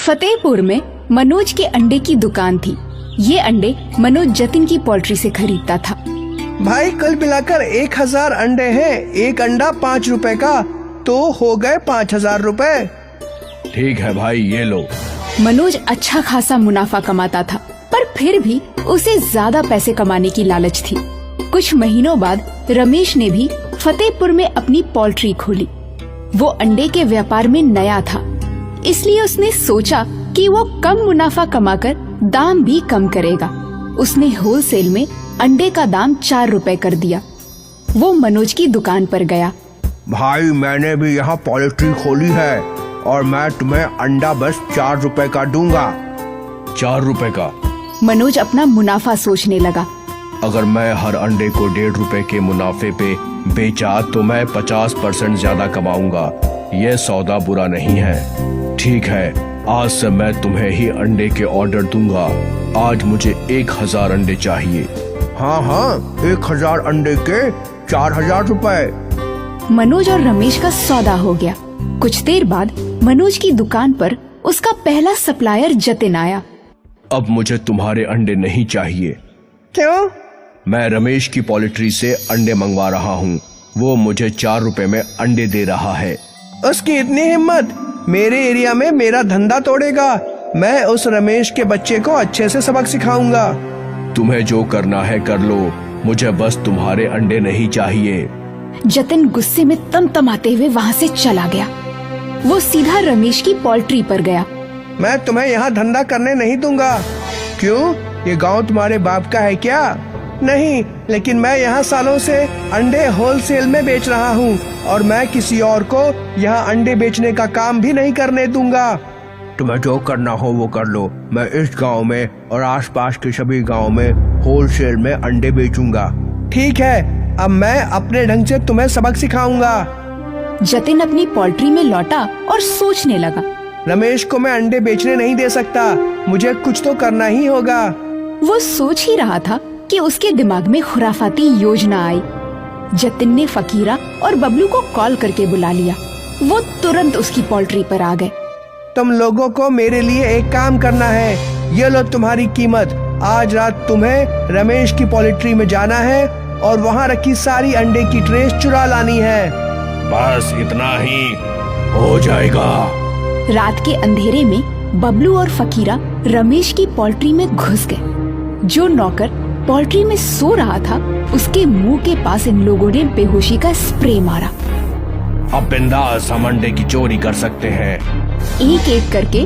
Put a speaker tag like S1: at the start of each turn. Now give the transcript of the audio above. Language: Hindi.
S1: फतेहपुर में मनोज के अंडे की दुकान थी। ये अंडे मनोज जतिन की पोल्ट्री से खरीदता था।
S2: भाई कल मिलाकर 1000 अंडे हैं, एक अंडा 5 रुपए का, तो हो गए 5000 रुपए।
S3: ठीक है भाई, ये लो।
S1: मनोज अच्छा खासा मुनाफा कमाता था, पर फिर भी उसे ज्यादा पैसे कमाने की लालच थी। कुछ महीनों बाद रमेश ने भी फतेहपुर में अपनी पोल्ट्री खोली। वो अंडे के व्यापार में नया था, इसलिए उसने सोचा कि वो कम मुनाफा कमाकर दाम भी कम करेगा। उसने होलसेल में अंडे का दाम 4 रुपए कर दिया। वो मनोज की दुकान पर गया।
S2: भाई मैंने भी यहाँ पोल्ट्री खोली है और मैं तुम्हें अंडा बस 4 रुपए का दूंगा।
S3: 4 रुपए का?
S1: मनोज अपना मुनाफा सोचने लगा।
S3: अगर मैं हर अंडे को 1.5 रुपए के मुनाफे पे बेचा तो मैं 50% ज्यादा कमाऊंगा। ये सौदा बुरा नहीं है। ठीक है, आज से मैं तुम्हें ही अंडे के ऑर्डर दूंगा। आज मुझे 1000 अंडे चाहिए।
S2: हाँ, 1000 अंडे के 4000 रुपए।
S1: मनोज और रमेश का सौदा हो गया। कुछ देर बाद मनोज की दुकान पर उसका पहला सप्लायर जतिन आया।
S3: अब मुझे तुम्हारे अंडे नहीं चाहिए।
S2: क्यों?
S3: मैं रमेश की पोल्ट्री से अंडे मंगवा रहा हूँ। वो मुझे 4 रुपए में अंडे दे रहा है।
S2: उसकी इतनी हिम्मत! मेरे एरिया में मेरा धंधा तोड़ेगा। मैं उस रमेश के बच्चे को अच्छे से सबक सिखाऊंगा।
S3: तुम्हें जो करना है कर लो, मुझे बस तुम्हारे अंडे नहीं चाहिए।
S1: जतिन गुस्से में तमतमाते हुए वहाँ से चला गया। वो सीधा रमेश की पोल्ट्री पर गया।
S2: मैं तुम्हें यहाँ धंधा करने नहीं दूंगा। क्यों? ये गांव तुम्हारे बाप का है क्या? नहीं, लेकिन मैं यहाँ सालों से अंडे होलसेल में बेच रहा हूँ और मैं किसी और को यहाँ अंडे बेचने का काम भी नहीं करने दूंगा। तुम्हें जो करना हो वो कर लो। मैं इस गांव में और आसपास के सभी गांव में होलसेल में अंडे बेचूंगा। ठीक है, अब मैं अपने ढंग से तुम्हें सबक सिखाऊंगा।
S1: जतिन अपनी पोल्ट्री में लौटा और सोचने लगा।
S2: रमेश को मैं अंडे बेचने नहीं दे सकता, मुझे कुछ तो करना ही होगा।
S1: वो सोच ही रहा था कि उसके दिमाग में खुराफाती योजना आई। जतिन ने फकीरा और बबलू को कॉल करके बुला लिया। वो तुरंत उसकी पोल्ट्री पर आ गए।
S2: तुम लोगों को मेरे लिए एक काम करना है। ये लो तुम्हारी कीमत। आज रात तुम्हें रमेश की पोल्ट्री में जाना है और वहाँ रखी सारी अंडे की ट्रेस चुरा लानी है।
S3: बस इतना ही हो जाएगा।
S1: रात के अंधेरे में बबलू और फकीरा रमेश की पोल्ट्री में घुस गए। जो नौकर पोल्ट्री में सो रहा था, उसके मुंह के पास इन लोगों ने बेहोशी का स्प्रे मारा।
S3: अब बिंदास हम अंडे की चोरी कर सकते हैं।
S1: एक एक करके